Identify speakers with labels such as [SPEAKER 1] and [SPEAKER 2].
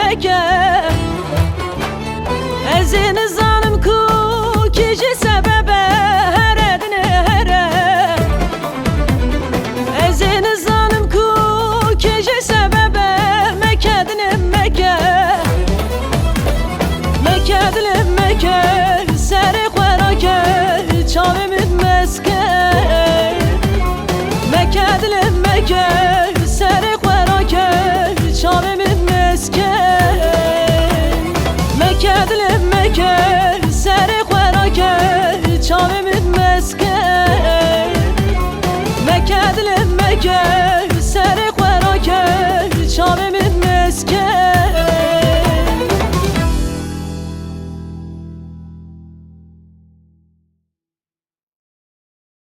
[SPEAKER 1] meke ezin zanım ku kişi sebebe her edine here ezin zanım ku kişi sebebe meke dilim meke meke dilim meke seri kwerake çavimit meske meke dilim meke seri kwerake çavimit meske meke dilim meke seri kwerake çavimit meske meke dilim meke